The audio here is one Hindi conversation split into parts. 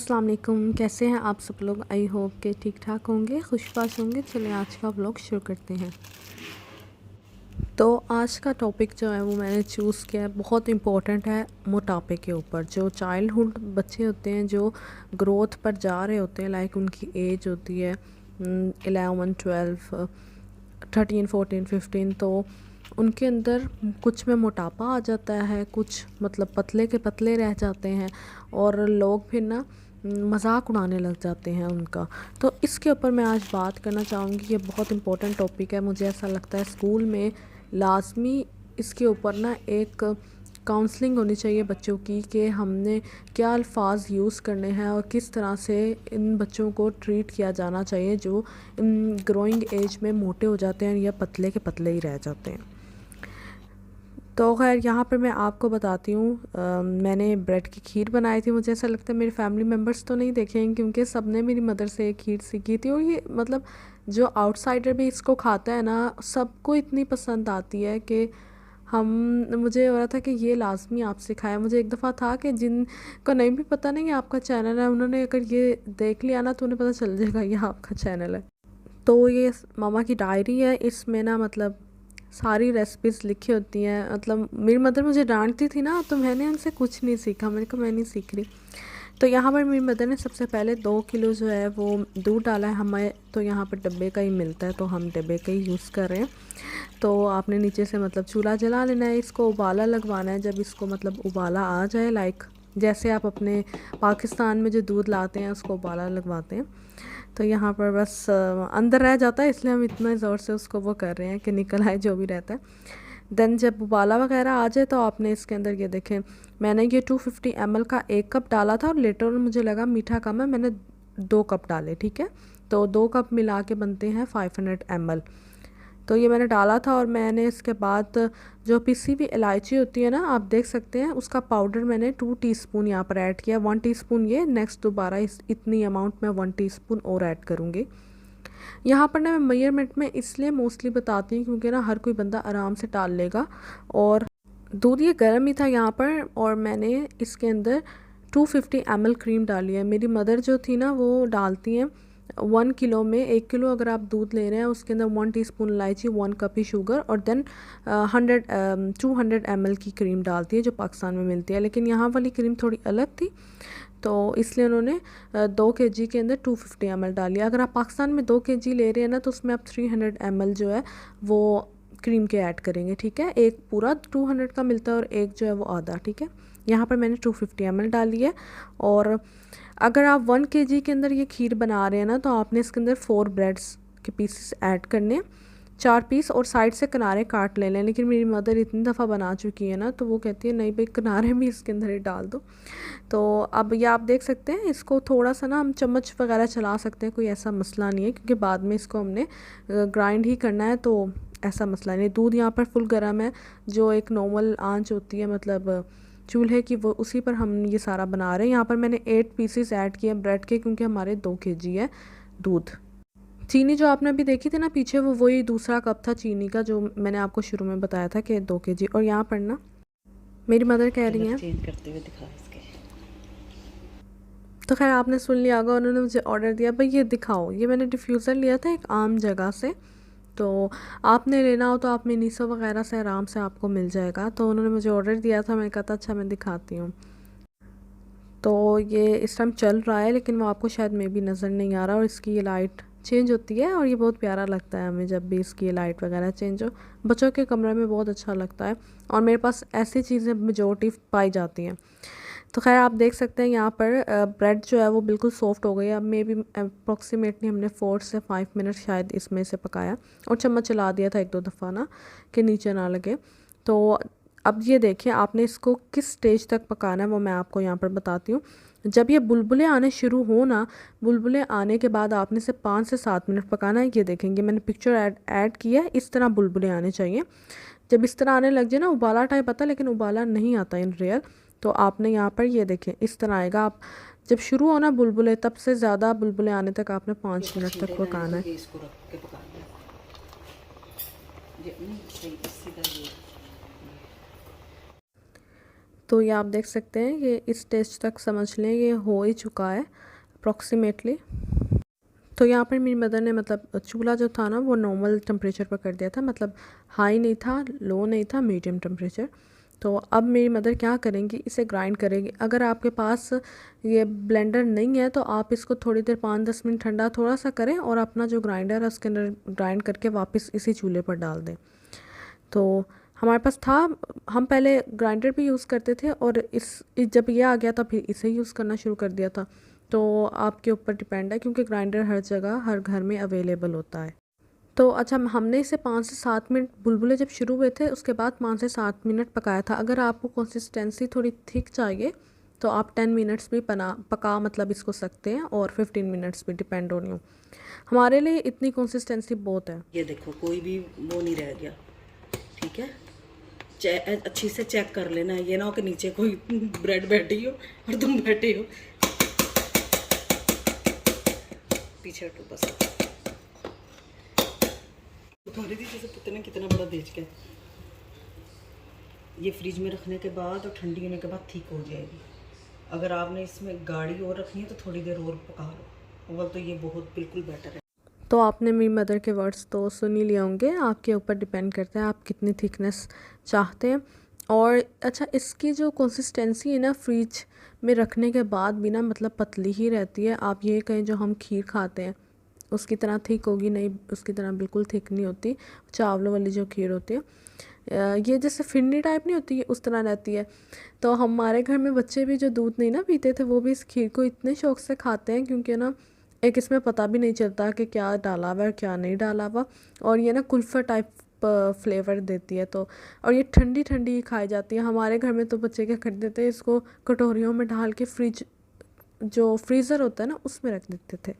अस्सलाम वालेकुम। कैसे हैं आप सब लोग? आई होप के ठीक ठाक होंगे, खुशबाश होंगे। चलिए आज का व्लॉग शुरू करते हैं। तो आज का टॉपिक जो है वो मैंने चूज़ किया है, बहुत इम्पोर्टेंट है मोटापे के ऊपर। जो चाइल्डहुड बच्चे होते हैं, जो ग्रोथ पर जा रहे होते हैं, लाइक उनकी एज होती है 11, 12, 13, 14, 15, तो उनके अंदर कुछ में मोटापा आ जाता है, कुछ मतलब पतले के पतले रह जाते हैं और लोग फिर ना मजाक उड़ाने लग जाते हैं उनका। तो इसके ऊपर मैं आज बात करना चाहूँगी। ये बहुत इम्पोर्टेंट टॉपिक है। मुझे ऐसा लगता है स्कूल में लाजमी इसके ऊपर ना एक काउंसलिंग होनी चाहिए बच्चों की, कि हमने क्या अल्फाज यूज़ करने हैं और किस तरह से इन बच्चों को ट्रीट किया जाना चाहिए जो ग्रोइंग एज में मोटे हो जाते हैं या पतले के पतले ही रह जाते हैं। तो खैर यहाँ पर मैं आपको बताती हूँ, मैंने ब्रेड की खीर बनाई थी। मुझे ऐसा लगता है मेरे फैमिली मेम्बर्स तो नहीं देखेंगे, क्योंकि सब ने मेरी मदर से ये खीर सीखी थी। और ये मतलब जो आउटसाइडर भी इसको खाता है ना, सबको इतनी पसंद आती है कि हम मुझे हो रहा था कि ये लाजमी आप सिखाया। मुझे एक दफ़ा था कि जिनको नहीं भी पता नहीं आपका चैनल है, उन्होंने अगर ये देख लिया ना तो उन्हें पता चल जाएगा ये आपका चैनल है। तो ये मामा की डायरी है, इसमें ना मतलब सारी रेसिपीज़ लिखी होती हैं। मतलब मेरी मदर मुझे डांटती थी ना, तो मैंने उनसे कुछ नहीं सीखा। मैंने कहा मैं नहीं सीख रही। तो यहाँ पर मेरी मदर ने सबसे पहले 2 किलो जो है वो दूध डाला है। हमें तो यहाँ पर डब्बे का ही मिलता है, तो हम डब्बे का ही यूज़ कर रहे हैं। तो आपने नीचे से मतलब चूल्हा जला लेना है, इसको उबाला लगवाना है। जब इसको मतलब उबाला आ जाए, लाइक जैसे आप अपने पाकिस्तान में जो दूध लाते हैं उसको उबाला लगवाते हैं, तो यहाँ पर बस अंदर रह जाता है, इसलिए हम इतना ज़ोर से उसको वो कर रहे हैं कि निकल आए जो भी रहता है। देन जब उबाला वगैरह आ जाए तो आपने इसके अंदर ये देखें, मैंने ये 250 ml का 1 कप डाला था और लेटर ऑन मुझे लगा मीठा कम है, मैंने 2 कप डाले। ठीक है, तो 2 कप मिला के बनते हैं 500 ml। तो ये मैंने डाला था और मैंने इसके बाद जो पिसी हुई इलायची होती है ना, आप देख सकते हैं उसका पाउडर मैंने 2 टीस्पून यहाँ पर ऐड किया। 1 टीस्पून ये, नेक्स्ट दोबारा इतनी अमाउंट में 1 टीस्पून और ऐड करूँगी। यहाँ पर ना मैं मेजरमेंट में इसलिए मोस्टली बताती हूँ क्योंकि ना हर कोई बंदा आराम से टाल लेगा। और दूध ये गर्म ही था यहाँ पर, और मैंने इसके अंदर 250 ml क्रीम डाली है। मेरी मदर जो थी ना वो डालती हैं 1 किलो में, 1 किलो अगर आप दूध ले रहे हैं उसके अंदर 1 टीस्पून इलायची, 1 कप ही शुगर और देन 200 ml की क्रीम डालती है जो पाकिस्तान में मिलती है। लेकिन यहाँ वाली क्रीम थोड़ी अलग थी, तो इसलिए उन्होंने 2 kg के अंदर 250 ml डाली। अगर आप पाकिस्तान में 2 kg ले रहे हैं ना तो उसमें आप 300 ml जो है वो क्रीम के ऐड करेंगे। ठीक है, एक पूरा 200 का मिलता है और एक जो है वो आधा। ठीक है, यहाँ पर मैंने 250 ml डाली है। और अगर आप 1 kg के अंदर ये खीर बना रहे हैं ना, तो आपने इसके अंदर 4 ब्रेड्स के पीसेस ऐड करने, 4 पीस, और साइड से किनारे काट ले लें। लेकिन मेरी मदर इतनी दफ़ा बना चुकी है ना, तो वो कहती है नहीं भाई किनारे भी इसके अंदर ही डाल दो। तो अब ये आप देख सकते हैं, इसको थोड़ा सा ना हम चम्मच वगैरह चला सकते हैं, कोई ऐसा मसला नहीं है, क्योंकि बाद में इसको हमने ग्राइंड ही करना है, तो ऐसा मसला नहीं। दूध यहाँ पर फुल गर्म है, जो एक नॉर्मल आंच होती है मतलब चूल्हे की, वो उसी पर हम ये सारा बना रहे हैं। यहाँ पर मैंने 8 पीसेस ऐड किए ब्रेड के, क्योंकि हमारे 2 kg है दूध। चीनी जो आपने अभी देखी थी ना पीछे, वो वही दूसरा कप था चीनी का जो मैंने आपको शुरू में बताया था कि 2 kg। और यहाँ पर ना मेरी मदर कह रही हैं, चेंज करते हुए दिखा इसके। तो खैर आपने सुन लिया होगा, उन्होंने मुझे ऑर्डर दिया भाई ये दिखाओ। ये मैंने डिफ्यूज़र लिया था एक आम जगह से, तो आपने लेना हो तो आप मिनीसो वगैरह से आराम से आपको मिल जाएगा। तो उन्होंने मुझे ऑर्डर दिया था, मैंने कहा था अच्छा मैं दिखाती हूँ। तो ये इस टाइम चल रहा है, लेकिन वो आपको शायद में भी नज़र नहीं आ रहा, और इसकी ये लाइट चेंज होती है और ये बहुत प्यारा लगता है हमें जब भी इसकी लाइट वगैरह चेंज हो। बच्चों के कमरे में बहुत अच्छा लगता है, और मेरे पास ऐसी चीज़ें मेजॉरिटी पाई जाती हैं। तो खैर आप देख सकते हैं यहाँ पर ब्रेड जो है वो बिल्कुल सॉफ्ट हो गई है। अब मे बी अप्रॉक्सीमेटली हमने 4 से 5 मिनट शायद इसमें से पकाया, और चम्मच चला दिया था 1-2 दफ़ा ना, कि नीचे ना लगे। तो अब ये देखिए आपने इसको किस स्टेज तक पकाना है वो मैं आपको यहाँ पर बताती हूँ। जब ये बुलबुले आने शुरू हो ना, बुलबुले आने के बाद आपने से 5 से 7 मिनट पकाना है। ये देखेंगे मैंने पिक्चर ऐड किया है, इस तरह बुलबुले आने चाहिए। जब इस तरह आने लग जाए ना, उबाला टाइप आता है लेकिन उबाला नहीं आता इन रियल, तो आपने यहाँ पर ये देखें इस तरह आएगा। आप जब शुरू होना बुलबुले, तब से ज़्यादा बुलबुले आने तक आपने 5 मिनट तक पकाना है। इसको रख के पकाना है। ये नहीं सही सीधा ये। तो ये आप देख सकते हैं, ये इस स्टेज तक समझ लें ये हो ही चुका है अप्रॉक्सीमेटली। तो यहाँ पर मेरी मदर ने मतलब चूल्हा जो था ना वो नॉर्मल टेम्परेचर पर कर दिया था, मतलब हाई नहीं था, लो नहीं था, मीडियम टेम्परेचर। तो अब मेरी मदर क्या करेंगी, इसे ग्राइंड करेंगी। अगर आपके पास ये ब्लेंडर नहीं है तो आप इसको थोड़ी देर 5-10 मिनट ठंडा थोड़ा सा करें और अपना जो ग्राइंडर है उसके अंदर ग्राइंड करके वापस इसी चूल्हे पर डाल दें। तो हमारे पास था, हम पहले ग्राइंडर भी यूज़ करते थे और जब ये आ गया था फिर इसे यूज़ करना शुरू कर दिया था। तो आपके ऊपर डिपेंड है, क्योंकि ग्राइंडर हर जगह हर घर में अवेलेबल होता है। तो अच्छा, हमने इसे 5 से 7 मिनट, बुलबुले जब शुरू हुए थे उसके बाद 5 से 7 मिनट पकाया था। अगर आपको कंसिस्टेंसी थोड़ी थिक चाहिए तो आप 10 मिनट्स भी पका मतलब इसको सकते हैं, और 15 मिनट्स भी, डिपेंड ऑन यू। हमारे लिए इतनी कंसिस्टेंसी बहुत है। ये देखो कोई भी वो नहीं रह गया, ठीक है। अच्छी से चेक कर लेना, ये ना हो कि नीचे कोई ब्रेड बैठी हो और तुम बैठे हो पीछे हटो बस। तुम्हारी दी जैसे पता नहीं कितना बड़ा बेच के, ये फ्रिज में रखने के बाद और ठंडी होने के बाद ठीक हो जाएगी। अगर आपने इसमें गाढ़ी और रखनी है तो थोड़ी देर और पका लो, वो तो ये बहुत बिल्कुल बेटर है। तो आपने मेरी मदर के वर्ड्स तो सुन ही लिए होंगे, आपके ऊपर डिपेंड करता है आप कितनी थिकनेस चाहते हैं। और अच्छा, इसकी जो कंसिस्टेंसी है ना फ्रिज में रखने के बाद भी ना मतलब पतली ही रहती है। आप ये कहें जो हम खीर खाते हैं उसकी तरह थिक होगी नहीं, उसकी तरह बिल्कुल थिक नहीं होती। चावलों वाली जो खीर होती है ये जैसे फिरनी टाइप नहीं होती है उस तरह रहती है। तो हमारे घर में बच्चे भी जो दूध नहीं ना पीते थे वो भी इस खीर को इतने शौक से खाते हैं, क्योंकि ना एक इसमें पता भी नहीं चलता कि क्या डाला हुआ है क्या नहीं डाला हुआ, और ये ना कुल्फा टाइप फ्लेवर देती है। तो और ये ठंडी ठंडी ही खाई जाती है। हमारे घर में तो बच्चे क्या कर देते हैं, इसको कटोरियों में डाल के फ्रिज जो फ्रीज़र होता है ना उसमें रख देते थे।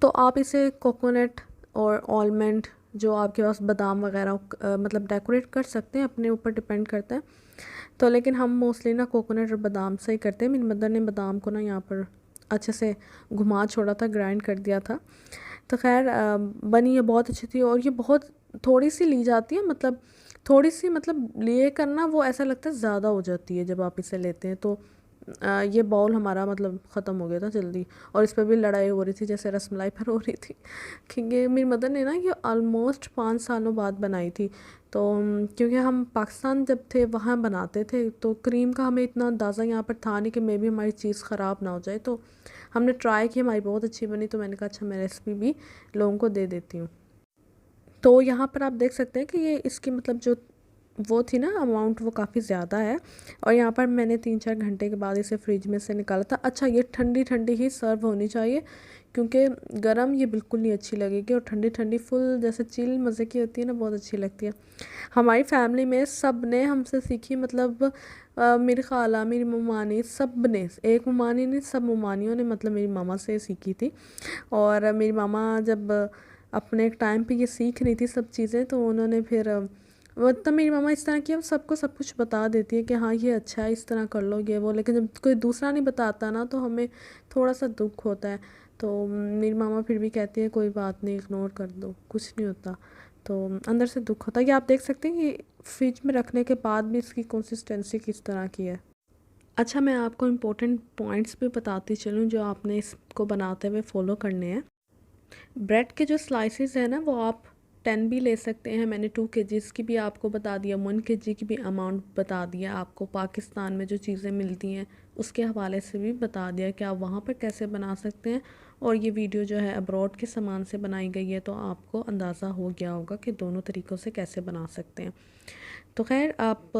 तो आप इसे कोकोनट और आलमंड, जो आपके पास बादाम वगैरह मतलब डेकोरेट कर सकते हैं, अपने ऊपर डिपेंड करता है। तो लेकिन हम मोस्टली ना कोकोनट और बादाम से ही करते हैं। मेरी मदर ने बादाम को ना यहाँ पर अच्छे से घुमा छोड़ा था, ग्राइंड कर दिया था। तो खैर बनी ये बहुत अच्छी थी, और ये बहुत थोड़ी सी ली जाती है, मतलब थोड़ी सी मतलब लिए करना वो ऐसा लगता है ज़्यादा हो जाती है जब आप इसे लेते हैं। तो ये बाउल हमारा मतलब ख़त्म हो गया था जल्दी, और इस पर भी लड़ाई हो रही थी जैसे रसमलाई पर हो रही थी, क्योंकि मेरी मदर ने ना ये ऑलमोस्ट 5 सालों बाद बनाई थी। तो क्योंकि हम पाकिस्तान जब थे वहाँ बनाते थे तो क्रीम का हमें इतना अंदाज़ा यहाँ पर था नहीं कि मे भी हमारी चीज़ ख़राब ना हो जाए। तो हमने ट्राई की, हमारी बहुत अच्छी बनी, तो मैंने कहा अच्छा मैं रेसिपी भी लोगों को दे देती हूँ। तो यहाँ पर आप देख सकते हैं कि ये इसकी मतलब जो वो थी ना अमाउंट वो काफ़ी ज़्यादा है, और यहाँ पर मैंने 3-4 घंटे के बाद इसे फ्रिज में से निकाला था। अच्छा, ये ठंडी ठंडी ही सर्व होनी चाहिए, क्योंकि गरम ये बिल्कुल नहीं अच्छी लगेगी, और ठंडी ठंडी फुल जैसे चिल मज़े की होती है ना, बहुत अच्छी लगती है। हमारी फैमिली में सब ने हमसे सीखी, मतलब मेरी खाला, मेरी ममानी, सब ने, एक ममानी ने, सब ममानियों ने मतलब मेरी मामा से सीखी थी। और मेरी मामा जब अपने टाइम पे ये सीख रही थी सब चीज़ें, तो उन्होंने फिर मतलब मेरी मामा इस तरह की अब सबको सब कुछ बता देती है कि हाँ ये अच्छा है, इस तरह कर लो ये वो, लेकिन जब कोई दूसरा नहीं बताता ना तो हमें थोड़ा सा दुख होता है। तो मेरी मामा फिर भी कहती है कोई बात नहीं, इग्नोर कर दो, कुछ नहीं होता। तो अंदर से दुख होता है। ये आप देख सकते हैं कि फ्रिज में रखने के बाद भी इसकी कंसिस्टेंसी किस तरह की है। अच्छा, मैं आपको इम्पोर्टेंट पॉइंट्स भी बताती चलूँ जो आपने इसको बनाते हुए फ़ॉलो करने हैं। ब्रेड के जो स्लाइसेस हैं ना वो आप 10 भी ले सकते हैं। मैंने 2 केजीज़ की भी आपको बता दिया, 1 केजी की भी अमाउंट बता दिया आपको। पाकिस्तान में जो चीज़ें मिलती हैं उसके हवाले से भी बता दिया कि आप वहाँ पर कैसे बना सकते हैं। और ये वीडियो जो है अब्रॉड के सामान से बनाई गई है, तो आपको अंदाज़ा हो गया होगा कि दोनों तरीक़ों से कैसे बना सकते हैं। तो खैर, आप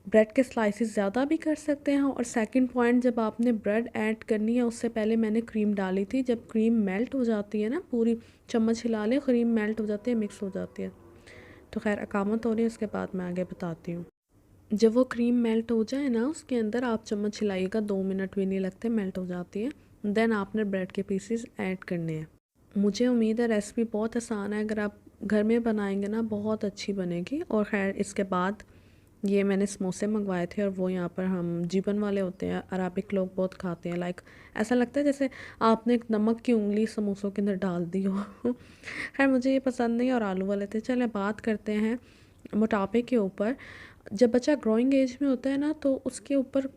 ब्रेड के स्लाइसेस ज़्यादा भी कर सकते हैं। और सेकंड पॉइंट, जब आपने ब्रेड ऐड करनी है उससे पहले मैंने क्रीम डाली थी। जब क्रीम मेल्ट हो जाती है ना, पूरी चम्मच हिला लें, क्रीम मेल्ट हो जाती है, मिक्स हो जाती है। तो खैर अकामत हो रही है, उसके बाद मैं आगे बताती हूँ। जब वो क्रीम मेल्ट हो जाए ना उसके अंदर आप चम्मच हिलाइएगा, 2 मिनट भी नहीं लगते, मेल्ट हो जाती है। देन आपने ब्रेड के पीसेस ऐड करने हैं। मुझे उम्मीद है रेसिपी बहुत आसान है, अगर आप घर में बनाएंगे ना बहुत अच्छी बनेगी। और खैर इसके बाद ये मैंने समोसे मंगवाए थे, और वो यहाँ पर हम जीबन वाले होते हैं, अरबिक लोग बहुत खाते हैं। लाइक ऐसा लगता है जैसे आपने एक नमक की उंगली समोसों के अंदर डाल दी हो। खैर मुझे ये पसंद नहीं, और आलू वाले थे। चलें बात करते हैं मोटापे के ऊपर। जब बच्चा ग्रोइंग एज में होता है ना, तो उसके ऊपर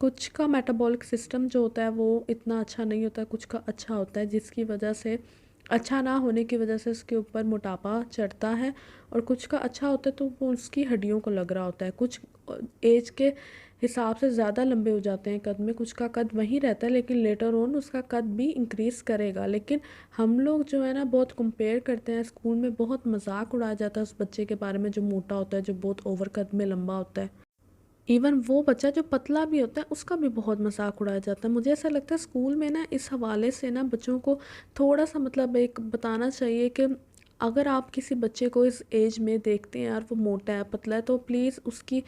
कुछ का मेटाबॉलिक सिस्टम जो होता है वो इतना अच्छा नहीं होता, कुछ का अच्छा होता है, जिसकी वजह से अच्छा ना होने की वजह से उसके ऊपर मोटापा चढ़ता है। और कुछ का अच्छा होता है तो वो उसकी हड्डियों को लग रहा होता है। कुछ एज के हिसाब से ज़्यादा लंबे हो जाते हैं कद में, कुछ का कद वहीं रहता है लेकिन लेटर ऑन उसका कद भी इंक्रीज़ करेगा। लेकिन हम लोग जो है ना बहुत कंपेयर करते हैं, स्कूल में बहुत मजाक उड़ाया जाता है उस बच्चे के बारे में जो मोटा होता है, जो बहुत ओवर कद में लंबा होता है। इवन वो बच्चा जो पतला भी होता है उसका भी बहुत मजाक उड़ाया जाता है। मुझे ऐसा लगता है स्कूल में ना इस हवाले से ना बच्चों को थोड़ा सा मतलब एक बताना चाहिए कि अगर आप किसी बच्चे को इस एज में देखते हैं यार वो मोटा है पतला है, तो प्लीज़ उसकी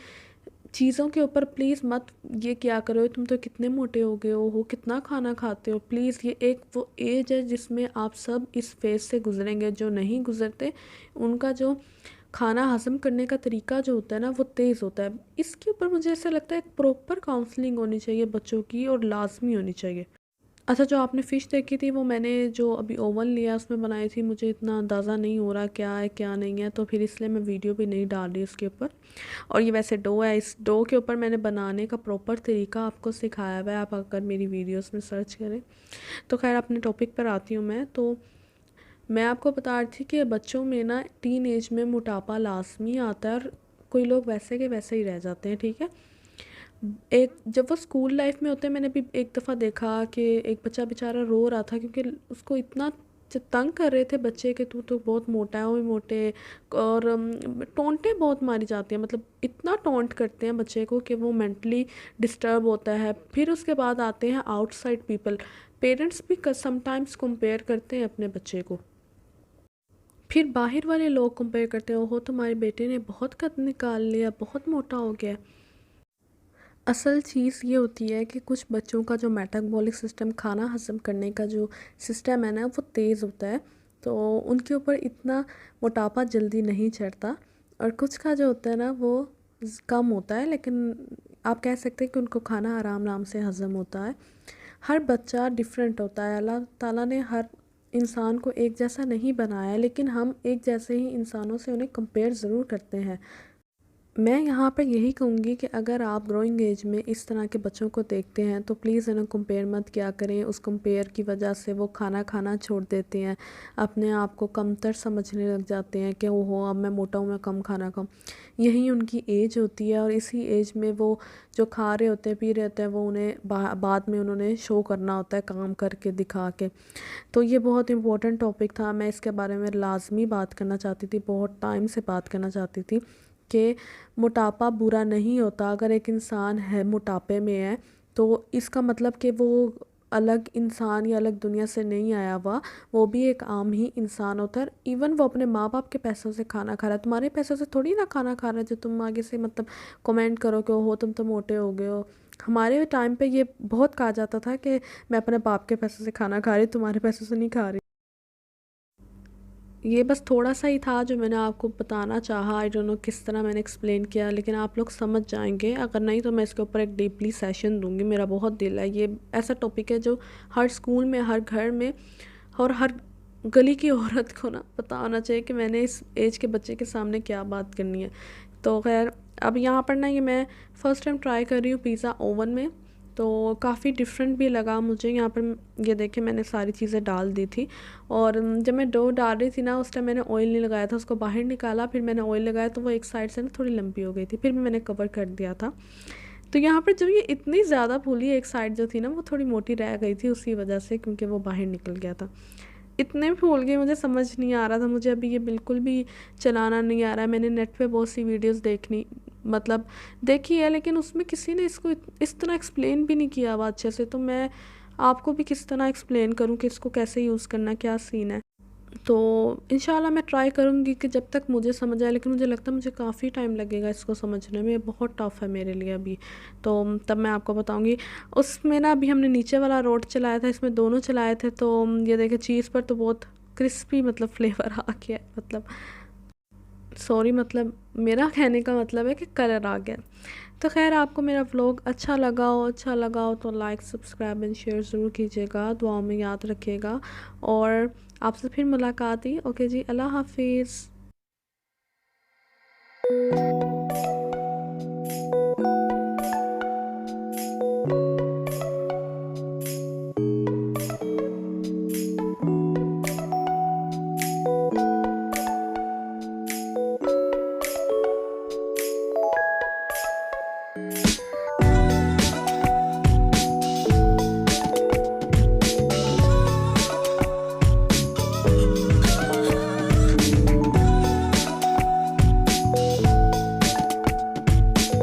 चीज़ों के ऊपर प्लीज़ मत ये क्या करो तुम तो कितने मोटे हो गए हो कितना खाना खाते हो। प्लीज़ ये एक वो एज है जिसमें आप सब इस फेज़ से गुजरेंगे। जो नहीं गुजरते उनका जो खाना हज़म करने का तरीका जो होता है ना वो तेज़ होता है। इसके ऊपर मुझे ऐसा लगता है एक प्रॉपर काउंसलिंग होनी चाहिए बच्चों की और लाज़मी होनी चाहिए। अच्छा, जो आपने फ़िश देखी थी वो मैंने जो अभी ओवन लिया उसमें बनाई थी। मुझे इतना अंदाज़ा नहीं हो रहा क्या है क्या नहीं है, तो फिर इसलिए मैं वीडियो भी नहीं डाल रही उसके ऊपर। और ये वैसे डो है, इस डो के ऊपर मैंने बनाने का प्रॉपर तरीका आपको सिखाया हुआ है, आप अगर मेरी वीडियोस में सर्च करें। तो खैर अपने टॉपिक पर आती हूँ मैं। तो मैं आपको बता रही थी कि बच्चों में ना टीन एज में मोटापा लाजमी आता है और कोई लोग वैसे के वैसे ही रह जाते हैं, ठीक है। एक जब वो स्कूल लाइफ में होते हैं, मैंने भी एक दफ़ा देखा कि एक बच्चा बेचारा रो रहा था क्योंकि उसको इतना तंग कर रहे थे बच्चे के तू तो बहुत मोटा है, वो भी मोटे। और टोंटें बहुत मारी जाती हैं, मतलब इतना टोंट करते हैं बच्चे को कि वो मेंटली डिस्टर्ब होता है। फिर उसके बाद आते हैं आउटसाइड पीपल, पेरेंट्स भी समटाइम्स कंपेयर करते हैं अपने बच्चे को। फिर बाहर वाले लोग कंपेयर करते हैं, ओहो तुम्हारे बेटे ने बहुत कद निकाल लिया, बहुत मोटा हो गया। असल चीज़ ये होती है कि कुछ बच्चों का जो मेटाबॉलिक सिस्टम, खाना हज़म करने का जो सिस्टम है ना वो तेज़ होता है, तो उनके ऊपर इतना मोटापा जल्दी नहीं चढ़ता। और कुछ का जो होता है ना वो कम होता है, लेकिन आप कह सकते हैं कि उनको खाना आराम आराम से हज़म होता है। हर बच्चा डिफरेंट होता है, अल्लाह ताला ने हर इंसान को एक जैसा नहीं बनाया है, लेकिन हम एक जैसे ही इंसानों से उन्हें कंपेयर ज़रूर करते हैं। मैं यहाँ पर यही कहूँगी कि अगर आप ग्रोइंग एज में इस तरह के बच्चों को देखते हैं तो प्लीज़ इन्हें कंपेयर मत किया करें। उस कंपेयर की वजह से वो खाना खाना छोड़ देते हैं, अपने आप को कमतर समझने लग जाते हैं कि ओहो अब मैं मोटा हूँ, मैं कम खाना खाऊँ। यही उनकी एज होती है और इसी एज में वो जो खा रहे होते हैं पी रहे होते हैं वो उन्हें बाद में उन्होंने शो करना होता है काम करके दिखा के। तो ये बहुत इंपॉर्टेंट टॉपिक था, मैं इसके बारे में लाजमी बात करना चाहती थी, बहुत टाइम से बात करना चाहती थी कि मोटापा बुरा नहीं होता। अगर एक इंसान है मोटापे में है तो इसका मतलब कि वो अलग इंसान या अलग दुनिया से नहीं आया हुआ, वो भी एक आम ही इंसान होता है। इवन वो अपने माँ बाप के पैसों से खाना खा रहा है, तुम्हारे पैसों से थोड़ी ना खाना खा रहा है जो तुम आगे से मतलब कमेंट करो कि हो तुम तो मोटे हो गए हो। हमारे टाइम पे ये बहुत कहा जाता था कि मैं अपने बाप के पैसों से खाना खा रही, तुम्हारे पैसों से नहीं खा रही। ये बस थोड़ा सा ही था जो मैंने आपको बताना चाहा। आई डोंट नो किस तरह मैंने एक्सप्लेन किया, लेकिन आप लोग समझ जाएंगे। अगर नहीं तो मैं इसके ऊपर एक डीपली सेशन दूंगी, मेरा बहुत दिल है। ये ऐसा टॉपिक है जो हर स्कूल में, हर घर में और हर गली की औरत को ना पता होना चाहिए कि मैंने इस एज के बच्चे के सामने क्या बात करनी है। तो खैर अब यहाँ पर ना ये मैं फ़र्स्ट टाइम ट्राई कर रही हूँ पिज़्ज़ा ओवन में, तो काफ़ी डिफरेंट भी लगा मुझे। यहाँ पर ये देखे मैंने सारी चीज़ें डाल दी थी और जब मैं डो डाल रही थी ना उस टाइम मैंने ऑयल नहीं लगाया था, उसको बाहर निकाला फिर मैंने ऑयल लगाया तो वो एक साइड से ना थोड़ी लंबी हो गई थी, फिर भी मैंने कवर कर दिया था। तो यहाँ पर जब ये इतनी ज़्यादा फूली, एक साइड जो थी ना वो थोड़ी मोटी रह गई थी उसी वजह से, क्योंकि वो बाहर निकल गया था। इतने फूल गए मुझे समझ नहीं आ रहा था, मुझे अभी ये बिल्कुल भी चलाना नहीं आ रहा है। मैंने नेट पे बहुत सी वीडियोस देखी है, लेकिन उसमें किसी ने इसको इस तरह एक्सप्लेन भी नहीं किया हुआ अच्छे से। तो मैं आपको भी किस तरह एक्सप्लेन करूँ कि इसको कैसे यूज़ करना, क्या सीन है। तो इंशाल्लाह मैं ट्राई करूँगी कि जब तक मुझे समझ आए, लेकिन मुझे लगता है मुझे काफ़ी टाइम लगेगा इसको समझने में, बहुत टफ़ है मेरे लिए अभी। तो तब मैं आपको बताऊँगी। उसमें ना अभी हमने नीचे वाला रोड चलाया था, इसमें दोनों चलाए थे। तो ये देखे चीज़ पर तो बहुत क्रिस्पी मतलब फ्लेवर आ गया, मतलब सॉरी, मतलब मेरा कहने का मतलब है कि कलर आ गया। तो खैर आपको मेरा व्लॉग अच्छा लगा हो तो लाइक सब्सक्राइब एंड शेयर ज़रूर कीजिएगा, दुआओं में याद रखिएगा। और आपसे फिर मुलाकात ही। ओके जी, अल्लाह हाफिज़।